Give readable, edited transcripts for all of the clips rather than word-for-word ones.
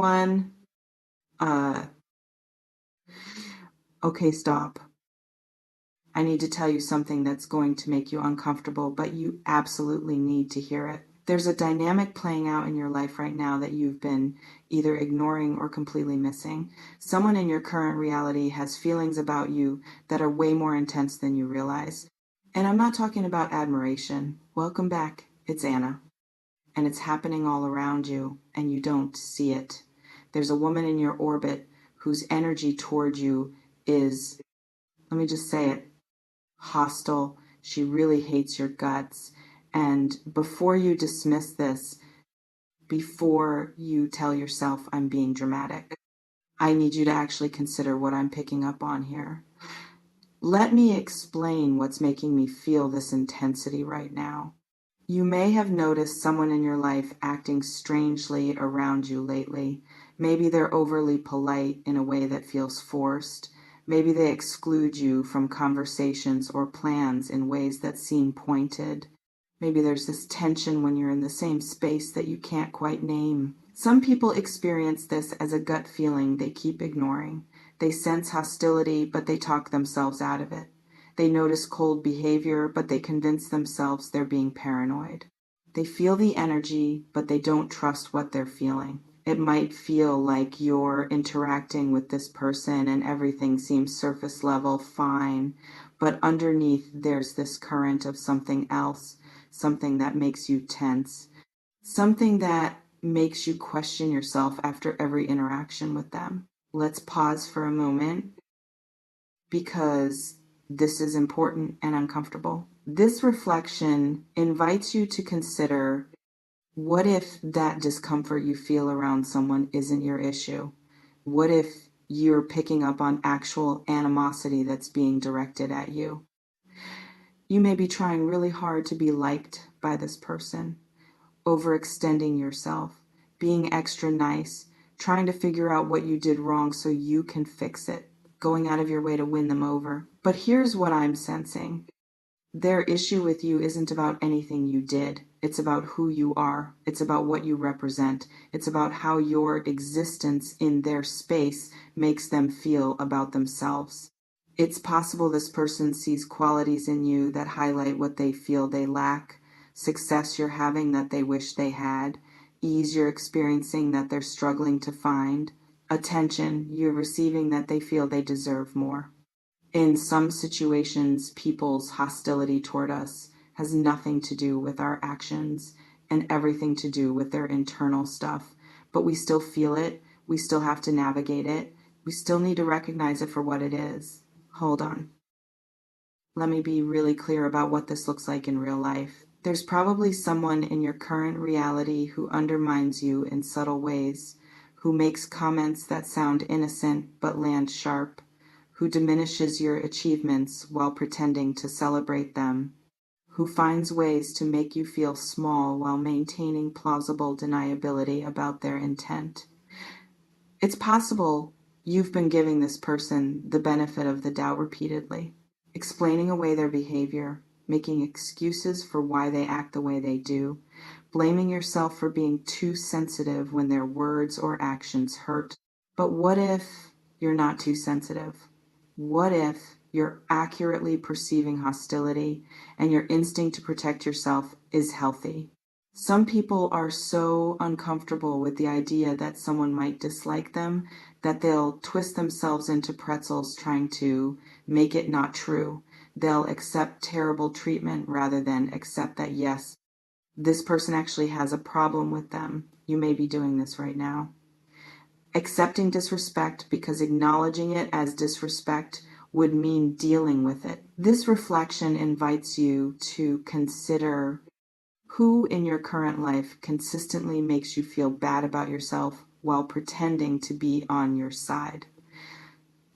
everyone. Uh, okay, stop. I need to tell you something that's going to make you uncomfortable, but you absolutely need to hear it. There's a dynamic playing out in your life right now that you've been either ignoring or completely missing. Someone in your current reality has feelings about you that are way more intense than you realize. And I'm not talking about admiration. Welcome back. It's Anna. And it's happening all around you, and you don't see it. There's a woman in your orbit whose energy toward you is, let me just say it, hostile. She really hates your guts. And before you dismiss this, before you tell yourself I'm being dramatic, I need you to actually consider what I'm picking up on here. Let me explain what's making me feel this intensity right now. You may have noticed someone in your life acting strangely around you lately. Maybe they're overly polite in a way that feels forced. Maybe they exclude you from conversations or plans in ways that seem pointed. Maybe there's this tension when you're in the same space that you can't quite name. Some people experience this as a gut feeling they keep ignoring. They sense hostility, but they talk themselves out of it. They notice cold behavior, but they convince themselves they're being paranoid. They feel the energy, but they don't trust what they're feeling. It might feel like you're interacting with this person and everything seems surface level fine, but underneath there's this current of something else, something that makes you tense, something that makes you question yourself after every interaction with them. Let's pause for a moment because this is important and uncomfortable. This reflection invites you to consider, what if that discomfort you feel around someone isn't your issue? What if you're picking up on actual animosity that's being directed at you? You may be trying really hard to be liked by this person, overextending yourself, being extra nice, trying to figure out what you did wrong so you can fix it, going out of your way to win them over. But here's what I'm sensing. Their issue with you isn't about anything you did. It's about who you are. It's about what you represent. It's about how your existence in their space makes them feel about themselves. It's possible this person sees qualities in you that highlight what they feel they lack, success you're having that they wish they had, ease you're experiencing that they're struggling to find, attention you're receiving that they feel they deserve more. In some situations, people's hostility toward us has nothing to do with our actions and everything to do with their internal stuff. But we still feel it. We still have to navigate it. We still need to recognize it for what it is. Hold on. Let me be really clear about what this looks like in real life. There's probably someone in your current reality who undermines you in subtle ways, who makes comments that sound innocent but land sharp, who diminishes your achievements while pretending to celebrate them, who finds ways to make you feel small while maintaining plausible deniability about their intent. It's possible you've been giving this person the benefit of the doubt repeatedly, explaining away their behavior, making excuses for why they act the way they do, blaming yourself for being too sensitive when their words or actions hurt. But what if you're not too sensitive? What if you're accurately perceiving hostility and your instinct to protect yourself is healthy? Some people are so uncomfortable with the idea that someone might dislike them that they'll twist themselves into pretzels trying to make it not true. They'll accept terrible treatment rather than accept that, yes, this person actually has a problem with them. You may be doing this right now. Accepting disrespect because acknowledging it as disrespect would mean dealing with it. This reflection invites you to consider who in your current life consistently makes you feel bad about yourself while pretending to be on your side.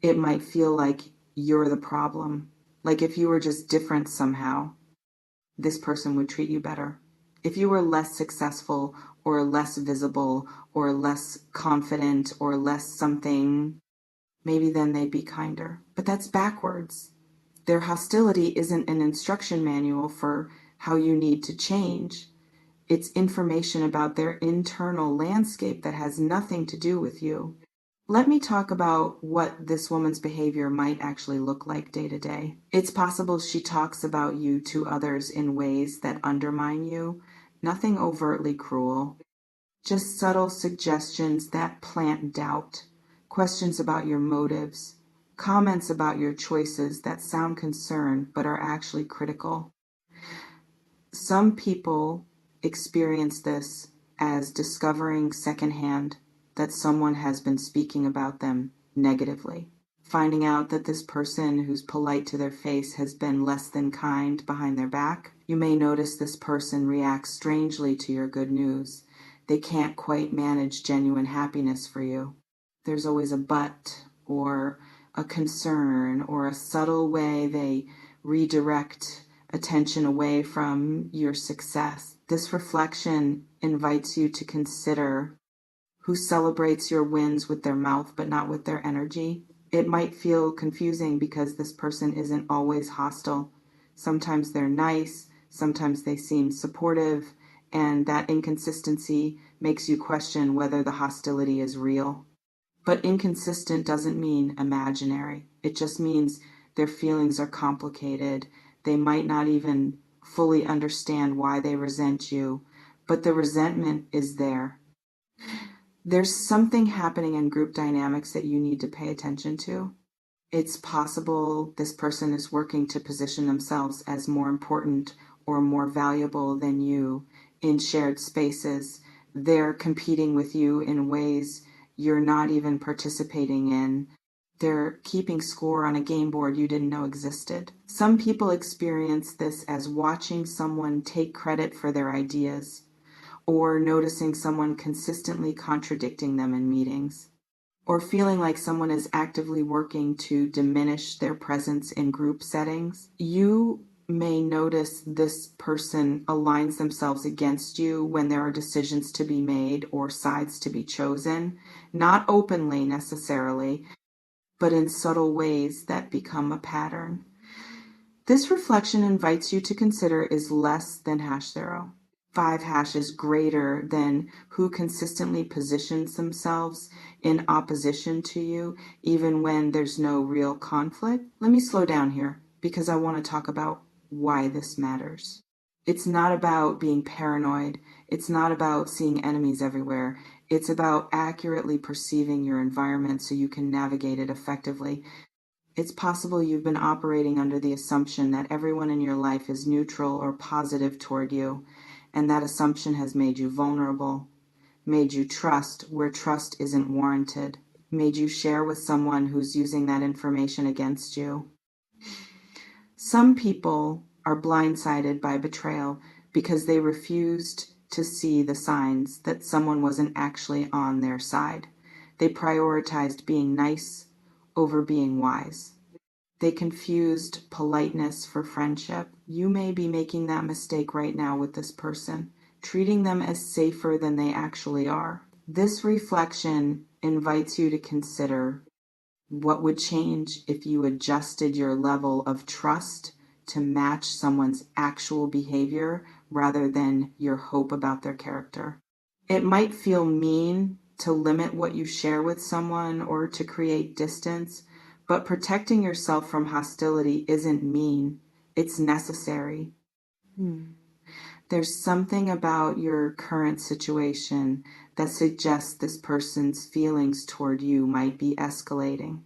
It might feel like you're the problem, like if you were just different somehow, this person would treat you better. If you were less successful or less visible or less confident or less something, maybe then they'd be kinder. But that's backwards. Their hostility isn't an instruction manual for how you need to change. It's information about their internal landscape that has nothing to do with you. Let me talk about what this woman's behavior might actually look like day to day. It's possible she talks about you to others in ways that undermine you, nothing overtly cruel, just subtle suggestions that plant doubt, questions about your motives, comments about your choices that sound concerned but are actually critical. Some people experience this as discovering secondhand that someone has been speaking about them negatively. Finding out that this person who's polite to their face has been less than kind behind their back. You may notice this person reacts strangely to your good news. They can't quite manage genuine happiness for you. There's always a but or a concern or a subtle way they redirect attention away from your success. This reflection invites you to consider who celebrates your wins with their mouth but not with their energy. It might feel confusing because this person isn't always hostile. Sometimes they're nice, sometimes they seem supportive, and that inconsistency makes you question whether the hostility is real. But inconsistent doesn't mean imaginary. It just means their feelings are complicated. They might not even fully understand why they resent you, but the resentment is there. There's something happening in group dynamics that you need to pay attention to. It's possible this person is working to position themselves as more important or more valuable than you in shared spaces. They're competing with you in ways you're not even participating in. They're keeping score on a game board you didn't know existed. Some people experience this as watching someone take credit for their ideas or noticing someone consistently contradicting them in meetings, or feeling like someone is actively working to diminish their presence in group settings. You may notice this person aligns themselves against you when there are decisions to be made or sides to be chosen, not openly necessarily, but in subtle ways that become a pattern. This reflection invites you to consider is less than #0. 5 hashes greater than who consistently positions themselves in opposition to you, even when there's no real conflict. Let me slow down here because I want to talk about why this matters. It's not about being paranoid. It's not about seeing enemies everywhere. It's about accurately perceiving your environment so you can navigate it effectively. It's possible you've been operating under the assumption that everyone in your life is neutral or positive toward you, and that assumption has made you vulnerable, made you trust where trust isn't warranted, made you share with someone who's using that information against you. Some people are blindsided by betrayal because they refused to see the signs that someone wasn't actually on their side. They prioritized being nice over being wise. They confused politeness for friendship. You may be making that mistake right now with this person, treating them as safer than they actually are. This reflection invites you to consider what would change if you adjusted your level of trust to match someone's actual behavior rather than your hope about their character. It might feel mean to limit what you share with someone or to create distance, but protecting yourself from hostility isn't mean, it's necessary. There's something about your current situation that suggests this person's feelings toward you might be escalating.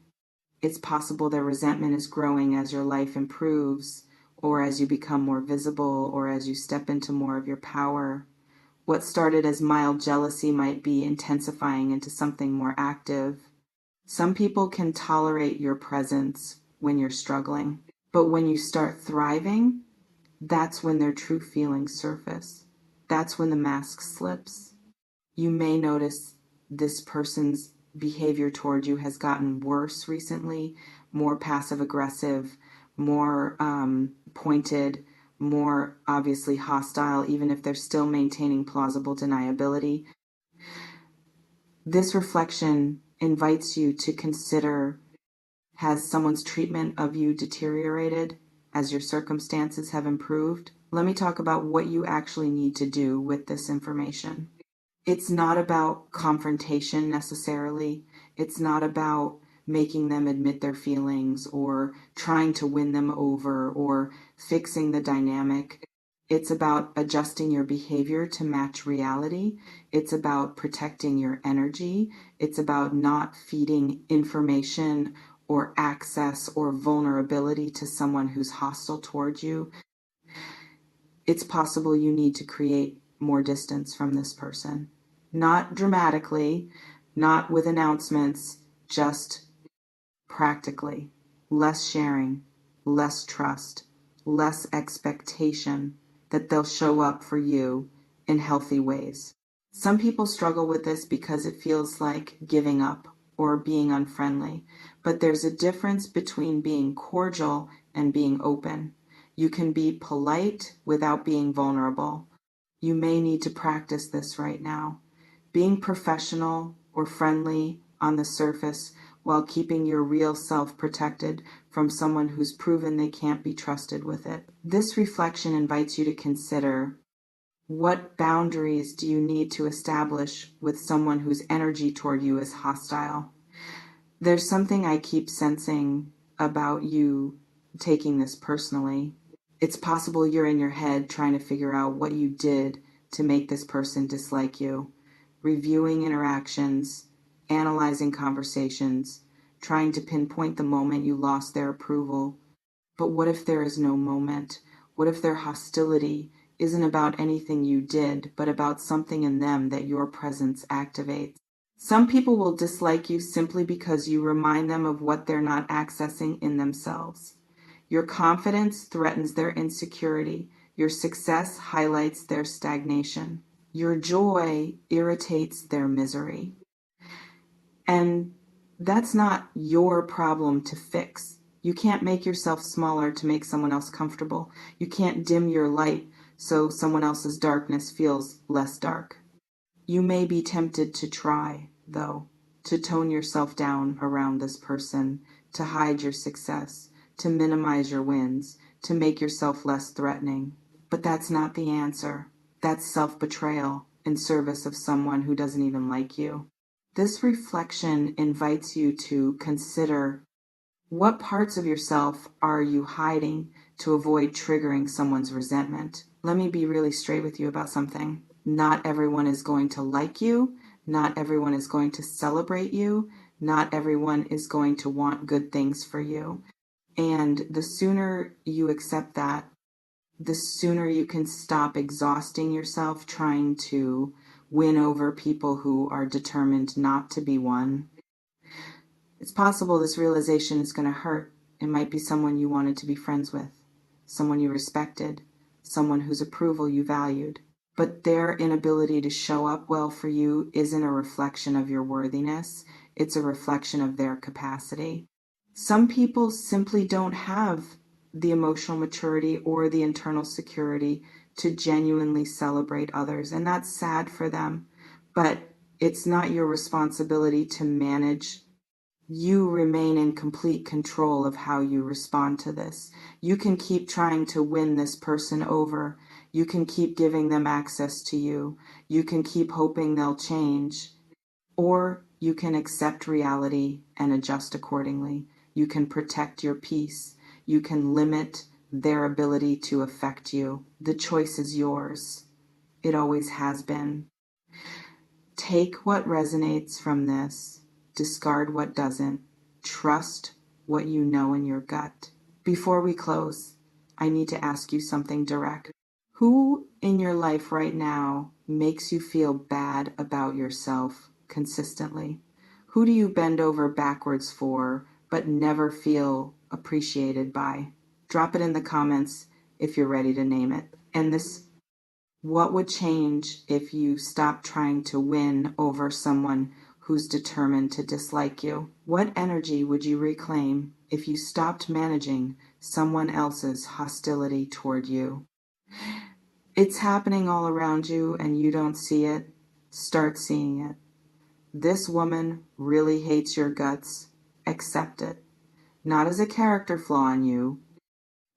It's possible their resentment is growing as your life improves, or as you become more visible, or as you step into more of your power. What started as mild jealousy might be intensifying into something more active. Some people can tolerate your presence when you're struggling, but when you start thriving, that's when their true feelings surface. That's when the mask slips. You may notice this person's behavior toward you has gotten worse recently, more passive aggressive, more pointed, more obviously hostile, even if they're still maintaining plausible deniability. This reflection invites you to consider, has someone's treatment of you deteriorated as your circumstances have improved? Let me talk about what you actually need to do with this information. It's not about confrontation necessarily. It's not about making them admit their feelings or trying to win them over or fixing the dynamic. It's about adjusting your behavior to match reality. It's about protecting your energy. It's about not feeding information or access or vulnerability to someone who's hostile towards you. It's possible you need to create more distance from this person. Not dramatically, not with announcements, just practically. Less sharing, less trust, less expectation that they'll show up for you in healthy ways. Some people struggle with this because it feels like giving up or being unfriendly, but there's a difference between being cordial and being open. You can be polite without being vulnerable. You may need to practice this right now. Being professional or friendly on the surface while keeping your real self protected from someone who's proven they can't be trusted with it. This reflection invites you to consider, what boundaries do you need to establish with someone whose energy toward you is hostile? There's something I keep sensing about you taking this personally. It's possible you're in your head trying to figure out what you did to make this person dislike you, reviewing interactions, analyzing conversations, trying to pinpoint the moment you lost their approval. But what if there is no moment? What if their hostility isn't about anything you did, but about something in them that your presence activates? Some people will dislike you simply because you remind them of what they're not accessing in themselves. Your confidence threatens their insecurity. Your success highlights their stagnation. Your joy irritates their misery. And that's not your problem to fix. You can't make yourself smaller to make someone else comfortable. You can't dim your light so someone else's darkness feels less dark. You may be tempted to try, though, to tone yourself down around this person, to hide your success, to minimize your wins, to make yourself less threatening. But that's not the answer. That's self-betrayal in service of someone who doesn't even like you. This reflection invites you to consider, what parts of yourself are you hiding to avoid triggering someone's resentment? Let me be really straight with you about something. Not everyone is going to like you. Not everyone is going to celebrate you. Not everyone is going to want good things for you. And the sooner you accept that, the sooner you can stop exhausting yourself trying to win over people who are determined not to be won. It's possible this realization is going to hurt. It might be someone you wanted to be friends with, someone you respected, someone whose approval you valued. But their inability to show up well for you isn't a reflection of your worthiness. It's a reflection of their capacity. Some people simply don't have the emotional maturity or the internal security to genuinely celebrate others, and that's sad for them. But it's not your responsibility to manage. You remain in complete control of how you respond to this. You can keep trying to win this person over. You can keep giving them access to you. You can keep hoping they'll change. Or you can accept reality and adjust accordingly. You can protect your peace. You can limit their ability to affect you. The choice is yours. It always has been. Take what resonates from this. Discard what doesn't. Trust what you know in your gut. Before we close, I need to ask you something direct. Who in your life right now makes you feel bad about yourself consistently? Who do you bend over backwards for but never feel appreciated by? Drop it in the comments if you're ready to name it. And what would change if you stopped trying to win over someone who's determined to dislike you? What energy would you reclaim if you stopped managing someone else's hostility toward you? It's happening all around you and you don't see it. Start seeing it. This woman really hates your guts. Accept it. Not as a character flaw in you,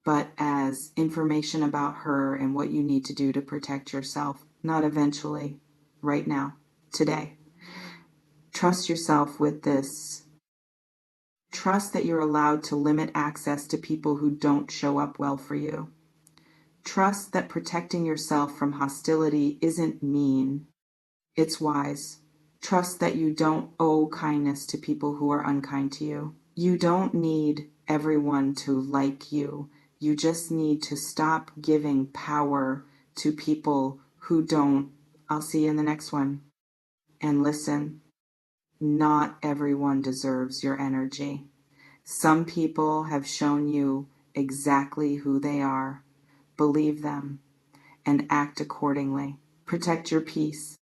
but as information about her and what you need to do to protect yourself, not eventually, right now, today. Trust yourself with this. Trust that you're allowed to limit access to people who don't show up well for you. Trust that protecting yourself from hostility isn't mean, it's wise. Trust that you don't owe kindness to people who are unkind to you. You don't need everyone to like you. You just need to stop giving power to people who don't. I'll see you in the next one. And listen, not everyone deserves your energy. Some people have shown you exactly who they are. Believe them and act accordingly. Protect your peace.